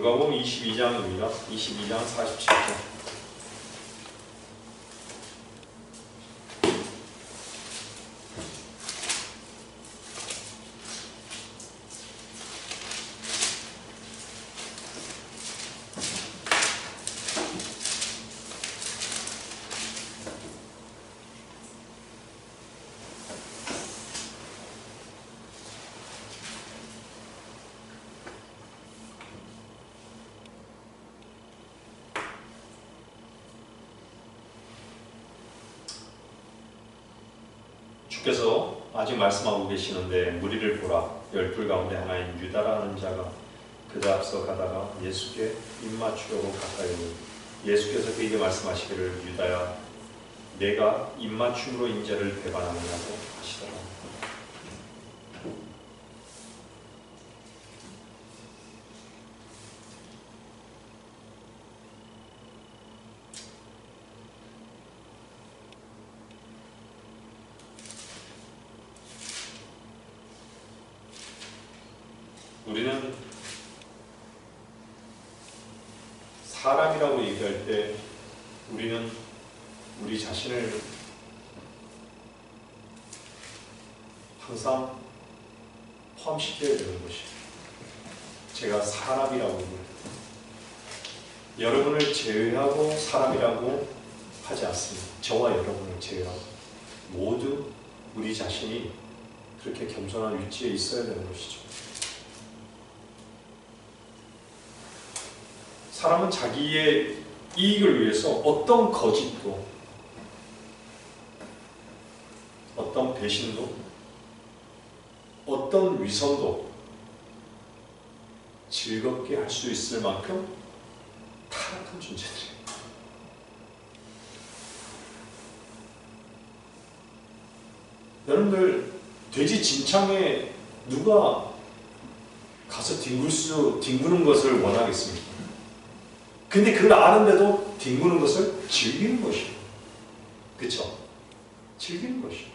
누가복음 22장입니다. 22장 47절. 주께서 아직 말씀하고 계시는데 무리를 보라. 열둘 가운데 하나인 유다라는 자가 그들 앞서 가다가 예수께 입맞추려고 가까이 오니 예수께서 그에게 말씀하시기를 유다야 내가 입맞춤으로 인자를 배반하느냐고 하시더라. 우리는 사람이라고 얘기할 때 우리는 우리 자신을 항상 포함시켜야 되는 것이에요. 제가 사람이라고 얘기해요. 여러분을 제외하고 사람이라고 하지 않습니다. 저와 여러분을 제외하고 모두 우리 자신이 그렇게 겸손한 위치에 있어야 되는 것이죠. 사람은 자기의 이익을 위해서 어떤 거짓도, 어떤 배신도, 어떤 위선도 즐겁게 할 수 있을 만큼 타락한 존재들이에요. 여러분들 돼지 진창에 누가 가서 뒹구는 것을 원하겠습니까? 근데 그걸 아는데도 뒹구는 것을 즐기는 것이에요. 그렇죠? 즐기는 것이에요.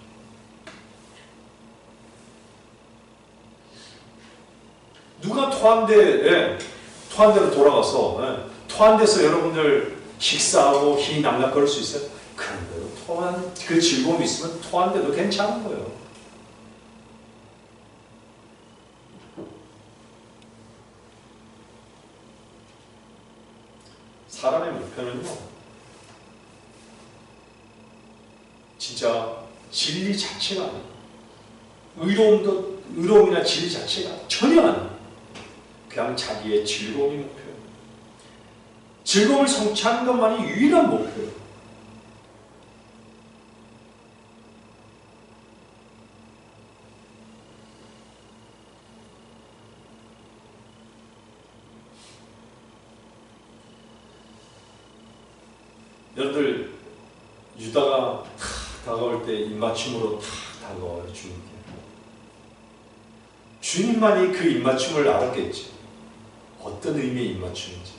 누가 토한대로 돌아가서 토한대에서 여러분들 식사하고 힘이 남락거릴 수 있어요? 그런데도 토한 그 즐거움이 있으면 토한대도 괜찮은 거예요. 사람의 목표는요, 진짜 진리 자체가 아니에요. 의로움이나 진리 자체가 전혀 아니에요. 그냥 자기의 즐거움이 목표예요. 즐거움을 성취하는 것만이 유일한 목표예요. 여러분들 유다가 다가올 때 입맞춤으로 다가와요. 주님께. 주님만이 그 입맞춤을 알았겠지. 어떤 의미의 입맞춤인지.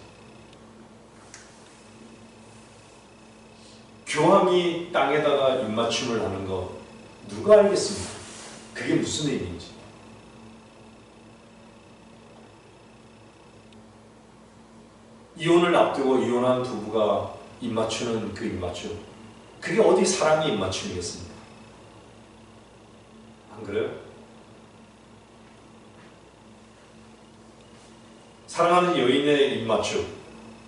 교황이 땅에다가 입맞춤을 하는 거 누가 알겠습니까? 그게 무슨 의미인지. 이혼을 앞두고 이혼한 부부가 입맞추는 그 입맞춤, 그게 어디 사람의 입맞춤이겠습니까? 안 그래요? 사랑하는 여인의 입맞춤,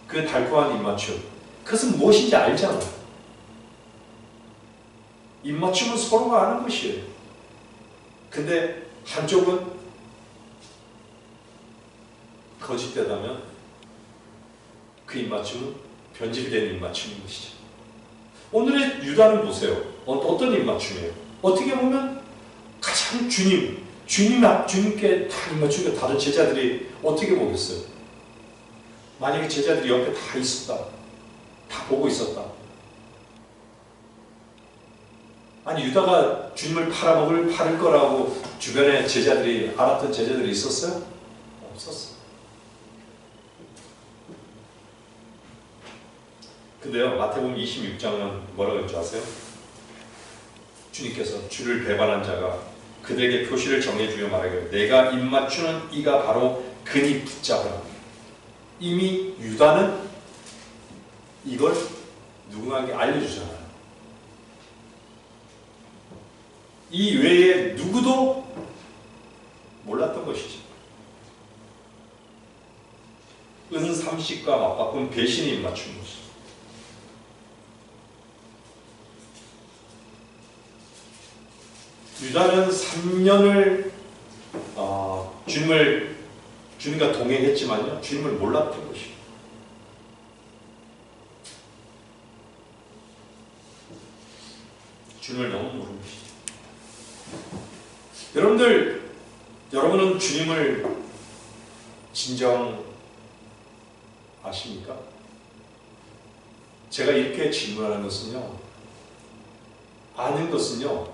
그 달콤한 입맞춤, 그것은 무엇인지 알잖아. 입맞춤은 서로가 아는 것이에요. 근데 한쪽은 거짓되다면 그 입맞춤은 변질된 입맞춤인 것이죠. 오늘의 유다는 보세요. 어떤 입맞춤이에요? 어떻게 보면 가장 주님께 다 입맞추니까 다른 제자들이 어떻게 보겠어요? 만약에 제자들이 옆에 다 있었다. 다 보고 있었다. 아니 유다가 주님을 팔을 거라고 주변에 제자들이 알았던 제자들이 있었어요? 없었어요. 근데요, 마태복음 26장은 뭐라고 했는지 아세요? 주님께서 주를 배반한 자가 그들에게 표시를 정해주며 말하기를 내가 입맞추는 이가 바로 그니 붙잡으라. 이미 유다는 이걸 누군가에게 알려주잖아요. 이 외에 누구도 몰랐던 것이죠. 은 30과 맞바꾼 배신이 맞춘 것이죠. 유다는 3년을 주님과 동행했지만요, 주님을 몰랐던 것이죠. 주님을 너무 모르는 것이죠. 여러분은 주님을 진정 아십니까? 제가 이렇게 질문하는 것은요, 아는 것은요,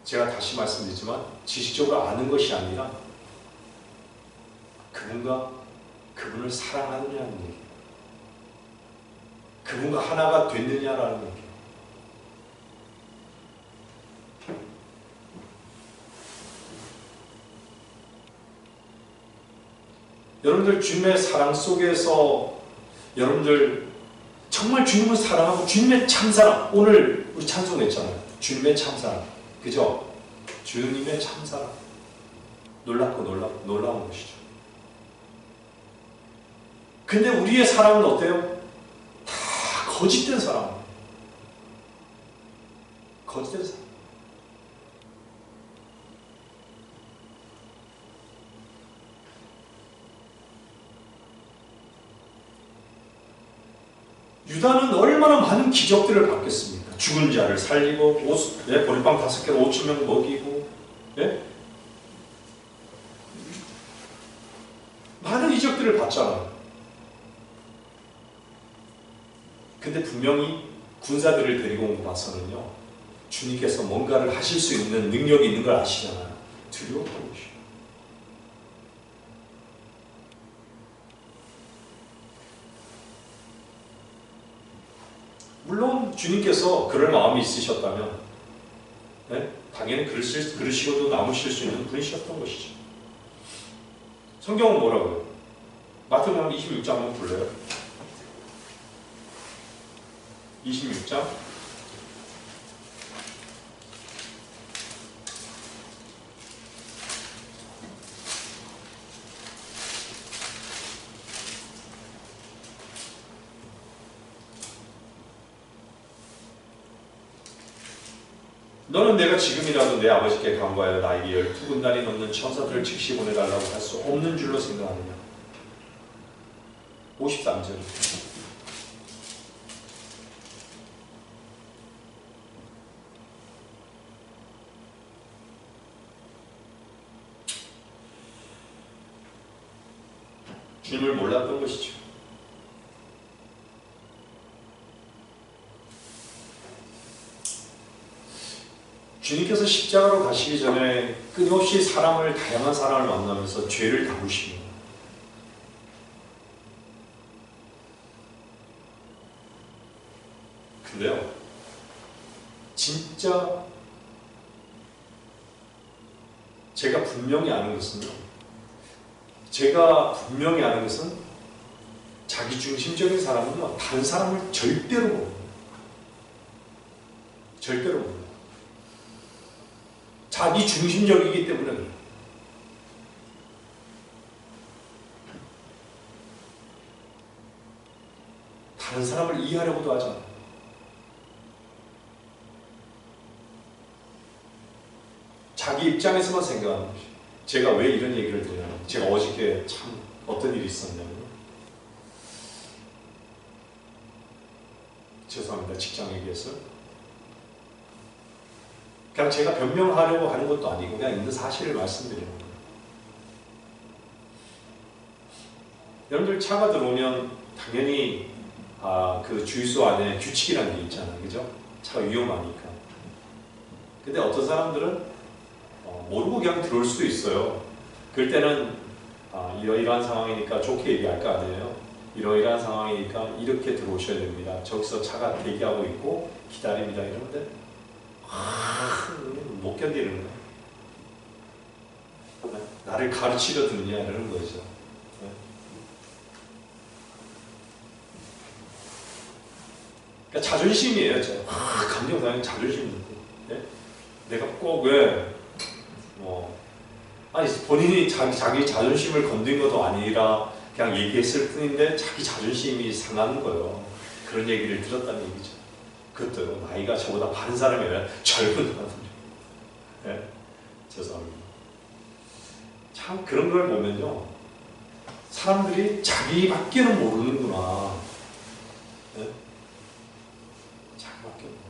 제가 다시 말씀드리지만 지식적으로 아는 것이 아니라 그분을 사랑하느냐는 얘기예요. 그분과 하나가 됐느냐라는 얘기예요. 여러분들 주님의 사랑 속에서 여러분들 정말 주님을 사랑하고 주님의 참사랑, 오늘 우리 찬송했잖아요. 주님의 참사랑, 그죠? 주님의 참사랑, 놀라운 것이죠. 근데 우리의 사랑은 어때요? 다 거짓된 사랑. 거짓된 사랑. 유다는 얼마나 많은 기적들을 받겠습니까? 죽은 자를 살리고, 보리빵 5개로 5,000명 먹이고, 많은 이적들을 받잖아요. 근데 분명히 군사들을 데리고 온 거 봐서는요, 주님께서 뭔가를 하실 수 있는 능력이 있는 걸 아시잖아요. 두려웠던 것이에요. 물론 주님께서 그럴 마음이 있으셨다면 당연히 그러시고도 남으실 수 있는 분이셨던 것이죠. 성경은 뭐라고요? 마태복음 26장 한번 볼래요? 26장 너는 내가 지금이라도 내 아버지께 간구하여 나에게 12군단이 넘는 천사들을 즉시 보내달라고 할 수 없는 줄로 생각하느냐. 53절. 주님을 몰랐던 것이죠. 주님께서 십자가로 가시기 전에 끊임없이 다양한 사람을 만나면서 죄를 다루십니다. 근데요, 진짜 제가 분명히 아는 것은 자기 중심적인 사람은요, 다른 사람을 절대로 모릅니다. 절대로 모릅니다. 자기 중심적이기 때문에 그래요. 다른 사람을 이해하려고도 하지 않아요. 자기 입장에서만 생각하는 것이. 제가 왜 이런 얘기를 드리냐면, 제가 어저께 참 어떤 일이 있었냐면, 죄송합니다. 직장 얘기했어요. 그냥 제가 변명하려고 하는 것도 아니고 그냥 있는 사실을 말씀드리는 거예요. 여러분들 차가 들어오면 당연히 그 주유소 안에 규칙이라는 게 있잖아요. 그죠? 차가 위험하니까. 근데 어떤 사람들은 모르고 그냥 들어올 수도 있어요. 그럴 때는 이러이러한 상황이니까 좋게 얘기할 거 아니에요. 이러이러한 상황이니까 이렇게 들어오셔야 됩니다. 저기서 차가 대기하고 있고 기다립니다. 이러는데 못 견디는 거야. 나를 가르치려 드느냐 이러는 거죠. 그러니까 자존심이에요. 감정상의 자존심. 네? 내가 꼭 왜 아니 본인이 자기 자존심을 건든 것도 아니라 그냥 얘기했을 뿐인데 자기 자존심이 상하는 거예요. 그런 얘기를 들었다는 얘기죠. 그것도 나이가 저보다 많은 사람이 아니라 젊은 사람이에요. 네? 죄송합니다. 참 그런 걸 보면요, 사람들이 자기밖에는 모르는구나. 네? 자기밖에 모르는.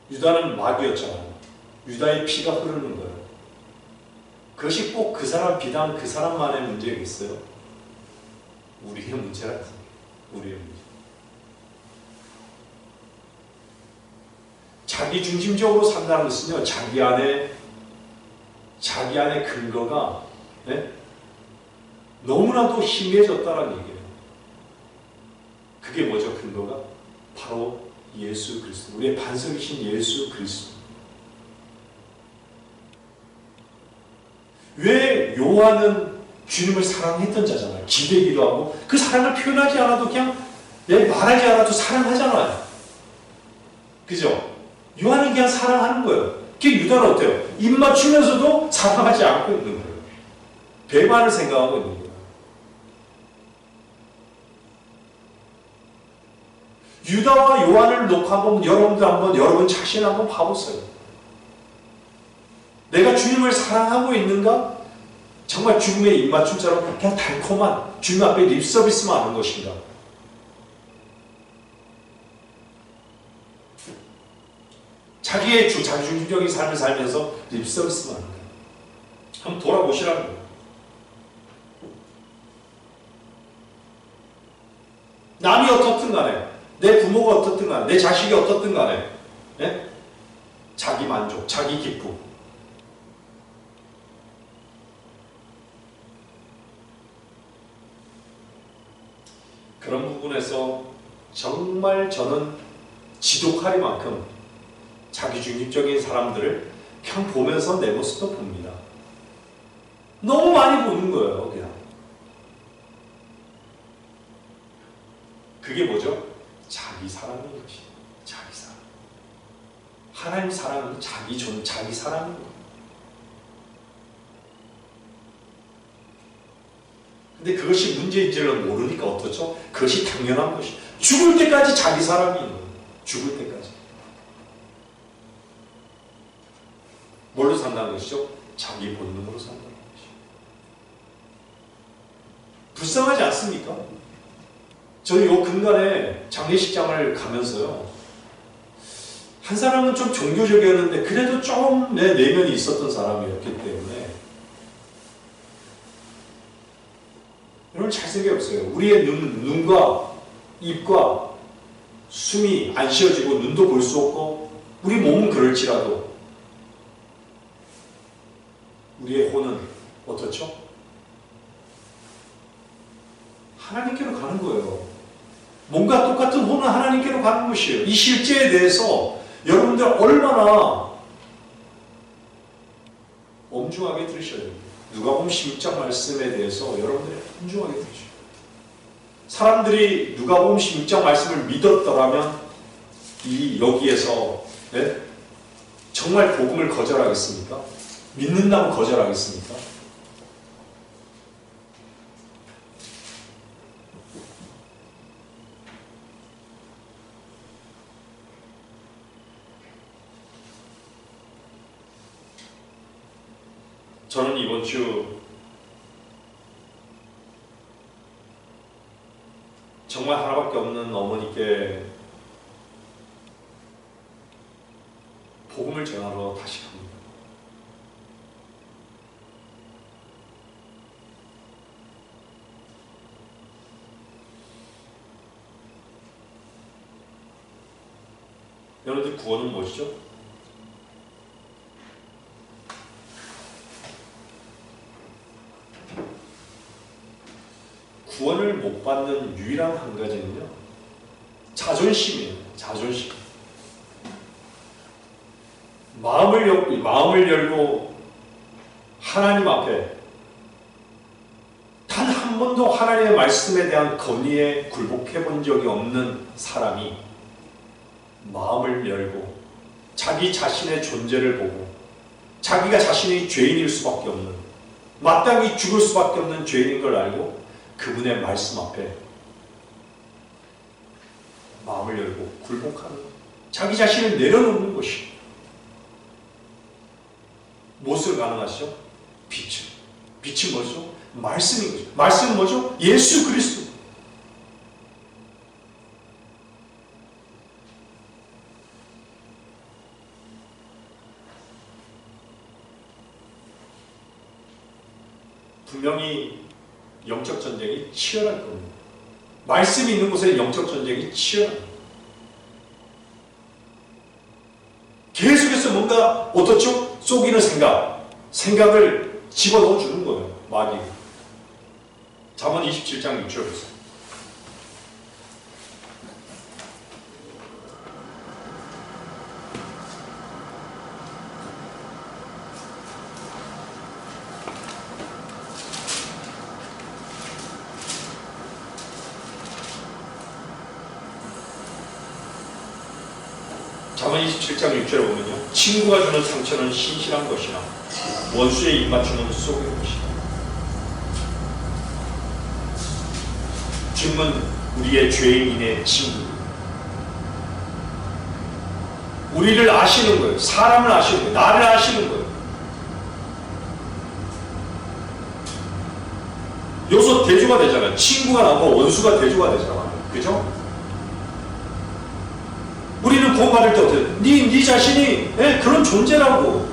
유다는 마귀였잖아요. 유다의 피가 흐르는 거예요. 그것이 꼭 그 사람 비단 그 사람만의 문제겠어요? 우리의 문제라 했습니다. 우리의 문제. 자기 중심적으로 산다는 것은요, 자기 안에 근거가 네? 너무나도 희미해졌다는 얘기예요. 그게 뭐죠? 근거가 바로 예수 그리스도, 우리의 반석이신 예수 그리스도. 왜 요한은 주님을 사랑했던 자잖아요. 기대기도 하고 그 사랑을 표현하지 않아도 그냥 말하지 않아도 사랑하잖아요. 그죠? 요한은 그냥 사랑하는 거예요. 그 유다는 어때요? 입 맞추면서도 사랑하지 않고 있는 거예요. 배반을 생각하고 있는 거예요. 유다와 요한을 놓고 한번 여러분 자신 한번 봐보세요. 내가 주님을 사랑하고 있는가? 정말 죽음의 입맞춤처럼 그냥 달콤한 주님 앞에 립서비스만 하는 것인가? 자기 중심적인 삶을 살면서 립서비스만 하는 거예요. 한번 돌아보시라는 거예요. 남이 어떻든 간에, 내 부모가 어떻든 간에, 내 자식이 어떻든 간에, 네? 자기 만족, 자기 기쁨. 그런 부분에서 정말 저는 지독하리만큼 자기중심적인 사람들을 그냥 보면서 내 모습도 봅니다. 너무 많이 보는 거예요, 그냥. 그게 뭐죠? 자기 사랑인 것이. 자기 사랑. 하나님 사랑은 자기 사랑인 거예요. 근데 그것이 문제인 줄을 모르니까 어떻죠? 그것이 당연한 것이. 죽을 때까지 자기 사랑이 있는 거예요. 죽을 때까지. 뭘로 산다는 것이죠? 자기 본능으로 산다는 것이죠. 불쌍하지 않습니까? 저는 요 근간에 장례식장을 가면서요, 한 사람은 좀 종교적이었는데 그래도 좀 내면이 있었던 사람이었기 때문에, 여러분 잘생겼어요. 우리의 눈과 입과 숨이 안 쉬어지고 눈도 볼 수 없고 우리 몸은 그럴지라도 우리의 혼은 어떻죠? 하나님께로 가는 거예요. 뭔가 똑같은 혼은 하나님께로 가는 것이에요. 이 실제에 대해서 여러분들 얼마나 엄중하게 들으셔야 됩니다. 누가복음 16장 말씀에 대해서 여러분들이 엄중하게 들으셔야 돼요. 사람들이 누가복음 16장 말씀을 믿었더라면 여기에서 네? 정말 복음을 거절하겠습니까? 믿는다고 거절하겠습니까? 저는 이번 주 정말 하나밖에 없는 어머니께 복음을 전하러 다시 갑니다. 여러분들 구원은 무엇이죠? 구원을 못 받는 유일한 한 가지는요, 자존심이에요. 자존심. 마음을 열고 하나님 앞에 단 한 번도 하나님의 말씀에 대한 건의에 굴복해 본 적이 없는 사람이 마음을 열고 자기 자신의 존재를 보고 자기가 자신이 죄인일 수밖에 없는, 마땅히 죽을 수밖에 없는 죄인인 걸 알고 그분의 말씀 앞에 마음을 열고 굴복하는, 자기 자신을 내려놓는 것이 무엇을 가능하시죠? 빛은 뭐죠? 말씀인 거죠. 말씀은 뭐죠? 예수 그리스도. 분명히 영적 전쟁이 치열할 겁니다. 말씀이 있는 곳에 영적 전쟁이 치열합니다. 계속해서 뭔가 어떻죠? 속이는 생각을 집어넣어 주는 거예요. 마귀가. 잠언 27장 6절 보세요. 잠언 27장 6절에 보면요, 친구가 주는 상처는 신실한 것이나 원수의 입맞춤은 속이는 것이다. 주님은 우리의 죄인의 친구, 우리를 아시는 거예요. 사람을 아시는 거예요. 나를 아시는 거예요. 여기서 대조가 되잖아요. 친구가 나오고 원수가 대조가 되잖아요. 그죠? 우리는 구원받을 때 어때요? 네 자신이 그런 존재라고.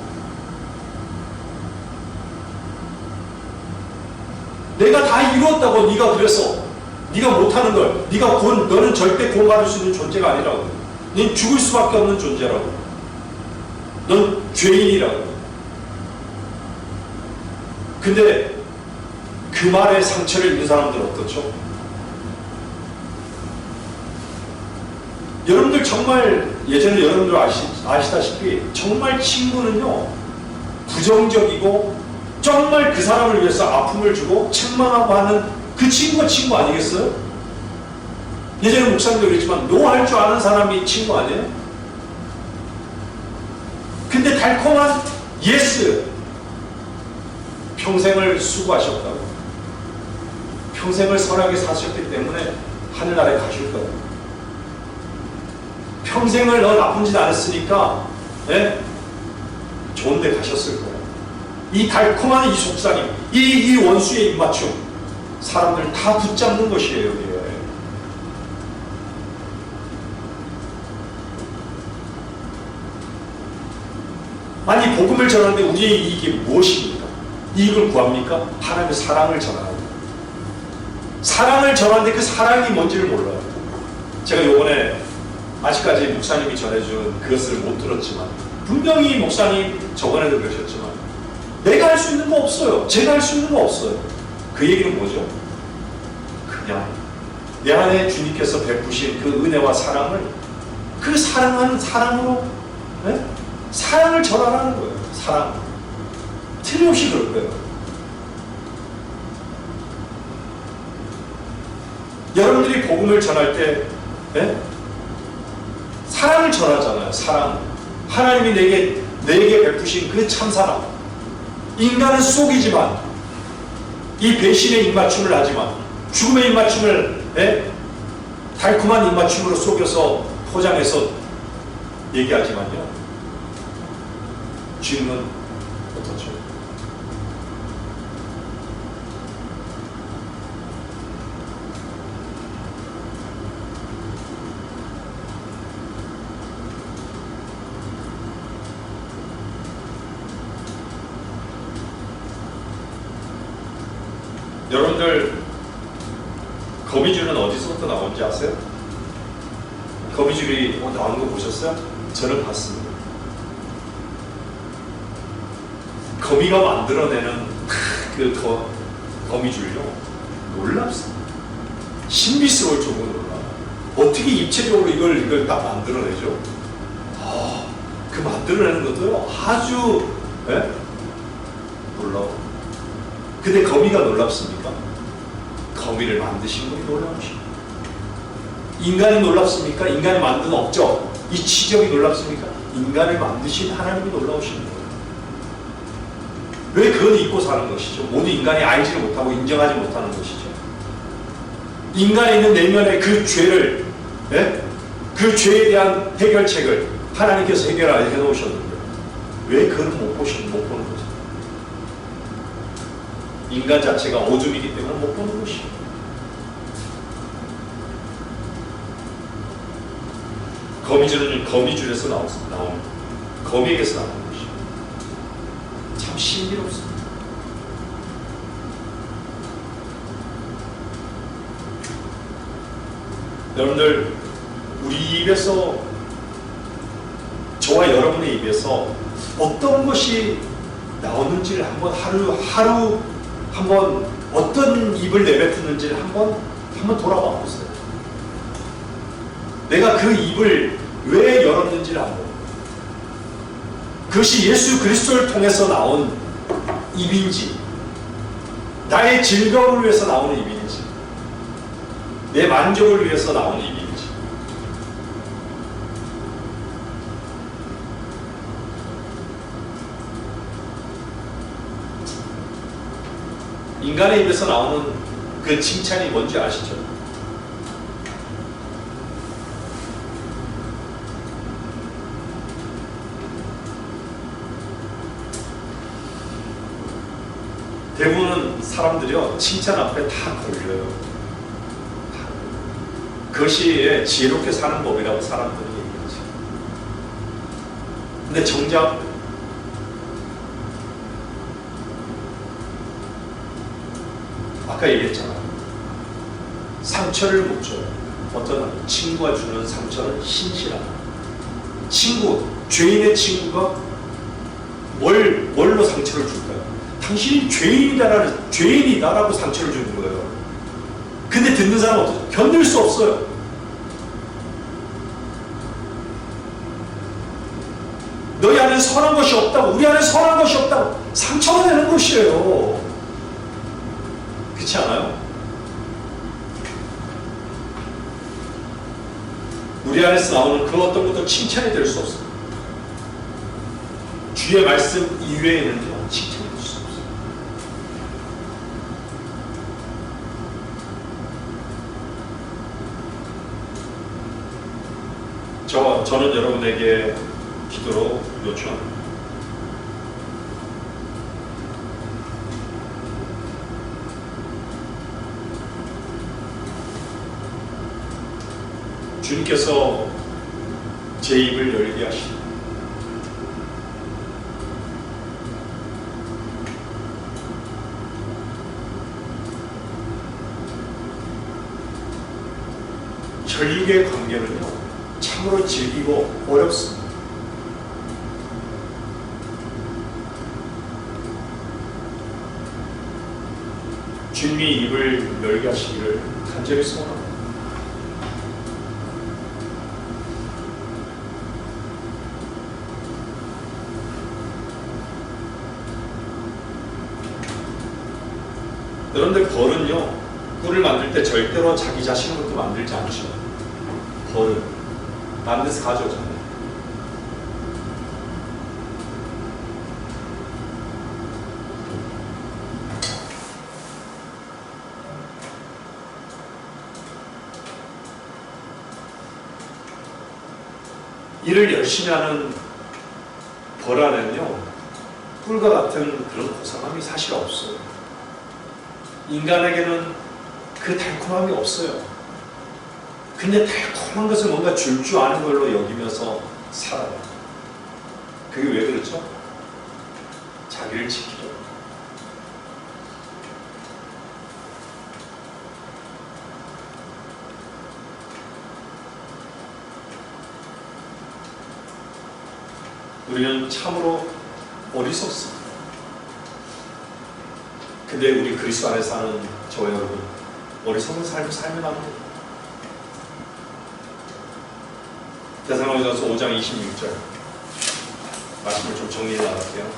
내가 다 이루었다고. 네가 그래서 네가 못하는 걸, 너는 절대 구원받을 수 있는 존재가 아니라고. 넌 죽을 수밖에 없는 존재라고. 넌 죄인이라고. 근데 그 말에 상처를 입는 사람들은 어떻죠? 여러분들 정말 예전에 여러분들 아시다시피 정말 친구는요, 부정적이고 정말 그 사람을 위해서 아픔을 주고 책망하고 하는 그 친구가 친구 아니겠어요? 예전에 목사님도 그랬지만 노할 줄 아는 사람이 친구 아니에요? 근데 달콤한 예스, 평생을 수고하셨다고, 평생을 선하게 사셨기 때문에 하늘나라에 가실 거예요. 평생을 너 나쁜 짓 안 했으니까 좋은 데 가셨을 거예요. 이 달콤한 이 속삭임, 이 원수의 입맞춤, 사람들 다 붙잡는 것이에요. 여기에. 아니, 복음을 전하는데 우리의 이익이 무엇입니까? 이익을 구합니까? 하나님의 사랑을 전하는 거예요. 사랑을 전하는데 그 사랑이 뭔지를 몰라요. 제가 요번에 아직까지 목사님이 전해준 그것을 못 들었지만, 분명히 목사님 저번에도 그러셨지만, 내가 할 수 있는 거 없어요. 제가 할 수 있는 거 없어요. 그 얘기는 뭐죠? 그냥 내 안에 주님께서 베푸신 그 은혜와 사랑을, 그 사랑하는 사랑으로 사랑을 전하라는 거예요. 사랑. 틀림없이 그럴 거예요. 여러분들이 복음을 전할 때 사랑을 전하잖아요. 사랑. 하나님이 내게 베푸신 그 참사랑. 인간은 속이지만, 이 배신의 입맞춤을 하지만, 죽음의 입맞춤을 달콤한 입맞춤으로 속여서 포장해서 얘기하지만요, 주님은 어떻죠? 여러분들, 거미줄은 어디서부터 나온지 아세요? 거미줄이 나오는 거 보셨어요? 저는 봤습니다. 거미가 만들어내는 그 거미줄요, 놀랍습니다. 신비스러울 정도로 놀라워요. 어떻게 입체적으로 이걸 딱 만들어내죠? 그 만들어내는 것도요, 아주 놀라워. 근데 거미가 놀랍습니까? 거미를 만드신 분이 놀라우십니다. 인간이 놀랍습니까? 인간이 만든 업적, 이 치적이 놀랍습니까? 인간을 만드신 하나님이 놀라우신 거예요. 왜 그건 잊고 사는 것이죠? 모두 인간이 알지를 못하고 인정하지 못하는 것이죠. 인간에 있는 내면의 그 죄를, 그 죄에 대한 해결책을 하나님께서 해결해 놓으셨는데 왜 그걸 못 보는 거죠? 인간 자체가 어둠이기 때문에 못 보는 것이에요. 거미줄에서 나오는 거미에게서 나오는 것이에요. 참 신비롭습니다. 여러분들, 우리 입에서, 저와 여러분의 입에서 어떤 것이 나오는지를 한번 하루 한번 어떤 입을 내뱉었는지를 한번 돌아봐 보세요. 내가 그 입을 왜 열었는지를 한번. 그것이 예수 그리스도를 통해서 나온 입인지, 나의 즐거움을 위해서 나오는 입인지, 내 만족을 위해서 나오는 입인지. 인간의 입에서 나오는 그 칭찬이 뭔지 아시죠? 대부분 사람들이요, 칭찬 앞에 다 걸려요. 그것이 지혜롭게 사는 법이라고 사람들이 얘기하죠. 근데 정작 아까 얘기했잖아요. 상처를 못 줘요. 어떤 친구가 주는 상처는 신실하다. 친구, 죄인의 친구가 뭘로 상처를 줄까요? 당신이 죄인이다라고 상처를 주는 거예요. 근데 듣는 사람은 어떠죠? 견딜 수 없어요. 너희 안에 선한 것이 없다고, 우리 안에 선한 것이 없다고 상처가 되는 것이에요. 그렇지 않아요? 우리 안에서 나오는 그 어떤 것도 칭찬이 될 수 없어요. 주의 말씀 이외에는요, 칭찬이 될 수 없어요. 저는 여러분에게 기도로 요청합니다. 주님께서 제 입을 열게 하시고 혈육의 관계는요, 참으로 즐기고 어렵습니다. 주님이 입을 열게 하시기를 간절히 소원합니다. 그런데 벌은요, 꿀을 만들 때 절대로 자기 자신의 것도 만들지 않죠. 벌은 만들어서 가져오잖아요. 일을 열심히 하는 벌 안에는요, 꿀과 같은 그런 고상함이 사실 없어요. 인간에게는 그 달콤함이 없어요. 근데 달콤한 것을 뭔가 줄 줄 아는 걸로 여기면서 살아요. 그게 왜 그렇죠? 자기를 지키려. 우리는 참으로 어리석습니다. 근데 우리 그리스도 안에 사는 저와 여러분, 어리석은 삶을 살면 안 돼요. 데살로니가서 5장 26절 말씀을 좀 정리해 나갈게요.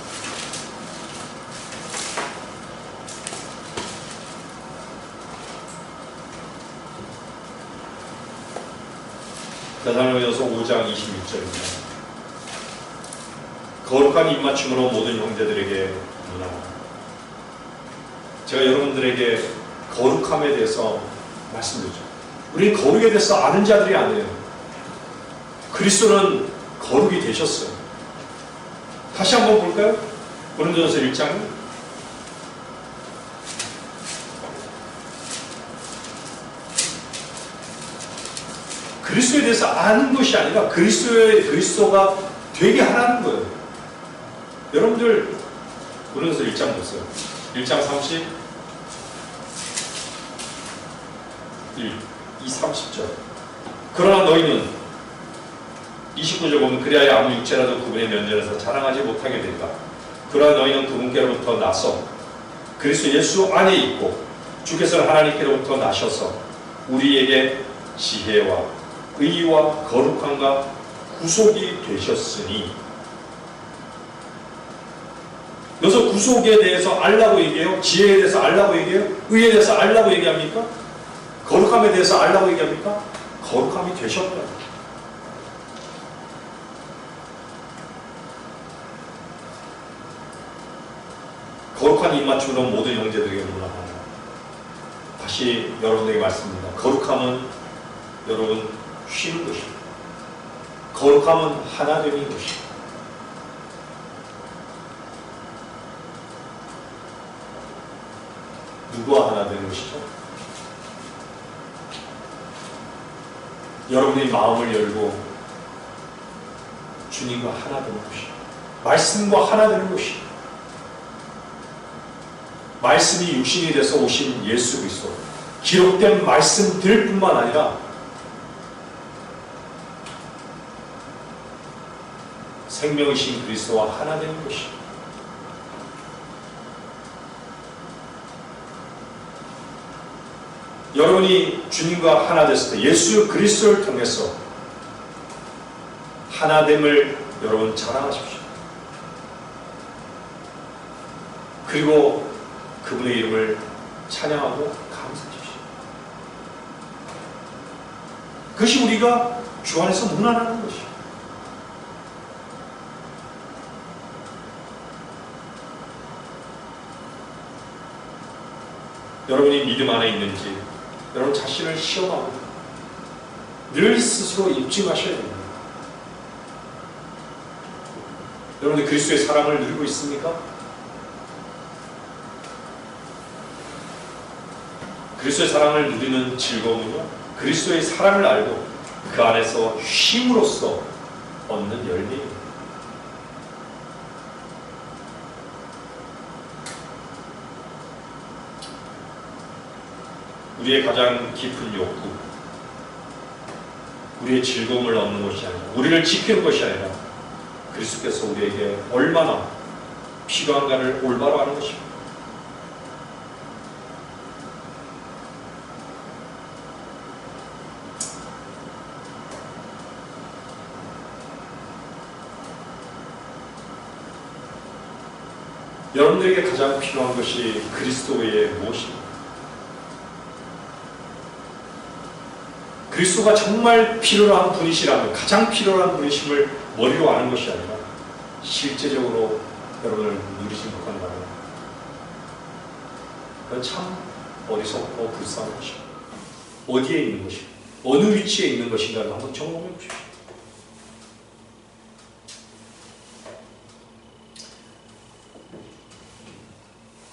데살로니가서 5장 26절입니다. 거룩한 입맞춤으로 모든 형제들에게 문하라. 제가 여러분들에게 거룩함에 대해서 말씀드리죠. 우리 거룩에 대해서 아는 자들이 아니에요. 그리스도는 거룩이 되셨어요. 다시 한번 볼까요? 고린도전서 1장 그리스도에 대해서 아는 것이 아니라 그리스도가 되게 하라는 거예요. 여러분들 고린도서 1장 보세요. 1장 30절. 그러나 너희는 29절 보면 그리하여 아무 육체라도 그분의 면전에서 자랑하지 못하게 된다. 그러나 너희는 그분께로부터 나서 그리스도 예수 안에 있고 주께서 하나님께로부터 나셔서 우리에게 지혜와 의와 거룩함과 구속이 되셨으니. 여기서 구속에 대해서 알라고 얘기해요? 지혜에 대해서 알라고 얘기해요? 의에 대해서 알라고 얘기합니까? 거룩함에 대해서 알라고 얘기합니까? 거룩함이 되셨다. 거룩한 입맞춤으로 모든 형제들에게 문화하라. 다시 여러분에게 말씀드립니다. 거룩함은 여러분 쉬는 것입니다. 거룩함은 하나 되는 것입니다. 누구와 하나 되는 것이죠? 여러분의 마음을 열고 주님과 하나 되는 것이죠. 말씀과 하나 되는 것이죠. 말씀이 육신이 돼서 오신 예수 그리스도, 기록된 말씀들 뿐만 아니라 생명이신 그리스도와 하나 되는 것이죠. 여러분이 주님과 하나 됐을 때 예수 그리스도를 통해서 하나됨을 여러분 자랑하십시오. 그리고 그분의 이름을 찬양하고 감사하십시오. 그것이 우리가 주 안에서 문안하는 것이죠. 여러분이 믿음 안에 있는지 여러분 자신을 시험하고 늘 스스로 입증하셔야 됩니다. 여러분들 그리스도의 사랑을 누리고 있습니까? 그리스도의 사랑을 누리는 즐거움은요, 그리스도의 사랑을 알고 그 안에서 쉼으로써 얻는 열매입니다. 우리의 가장 깊은 욕구, 우리의 즐거움을 얻는 것이 아니라, 우리를 지키는 것이 아니라 그리스도께서 우리에게 얼마나 필요한가를 올바로 아는 것입니다. 여러분들에게 가장 필요한 것이 그리스도 외에 무엇입니까? 그리스도가 정말 필요로 한 분이시라면, 가장 필요로 한 분이심을 머리로 아는 것이 아니라 실제적으로 여러분을 누리지 못하는 거예요. 그건 참 어리석고 불쌍한 것입니다. 어디에 있는 것인가? 어느 위치에 있는 것인가를 한번 점검해 보십시오.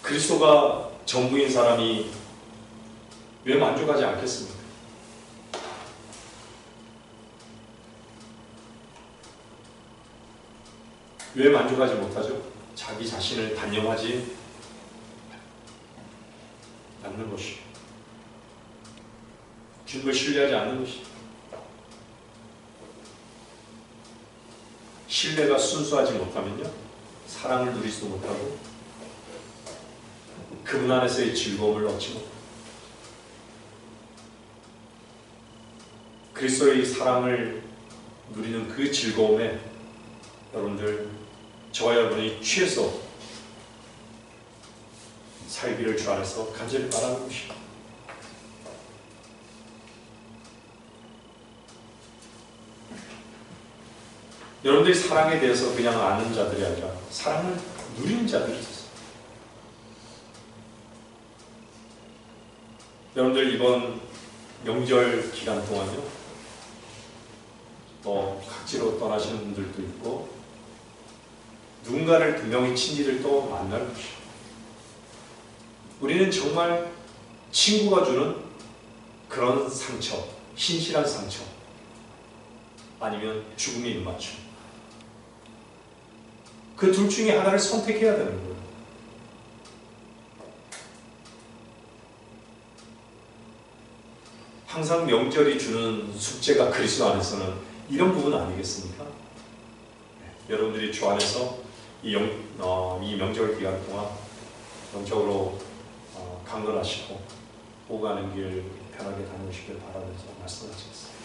그리스도가 전부인 사람이 왜 만족하지 않겠습니까? 왜 만족하지 못하죠? 자기 자신을 단념하지 않는 것이, 주님을 신뢰하지 않는 것이, 신뢰가 순수하지 못하면요, 사랑을 누리지도 못하고 그분 안에서의 즐거움을 얻지 못합니다. 그리스도의 사랑을 누리는 그 즐거움에 여러분들, 저와 여러분이 취해서 살기를 주 안에서 간절히 바라는 것입니다. 여러분들이 사랑에 대해서 그냥 아는 자들이 아니라 사랑을 누리는 자들이 있었어요. 여러분들 이번 명절 기간 동안요, 각지로 떠나시는 분들도 있고 누군가를 분명히 친지를 또 만날 것이에요. 우리는 정말 친구가 주는 그런 상처, 신실한 상처, 아니면 죽음의 입맞춤, 그 둘 중에 하나를 선택해야 되는 거예요. 항상 명절이 주는 숙제가 그리스도 안에서는 이런 부분 아니겠습니까? 여러분들이 주 안에서 이 명절 기간 동안 영적으로 강건하시고 오가는 길 편하게 다녀오시길 바라면서 말씀하시겠습니다.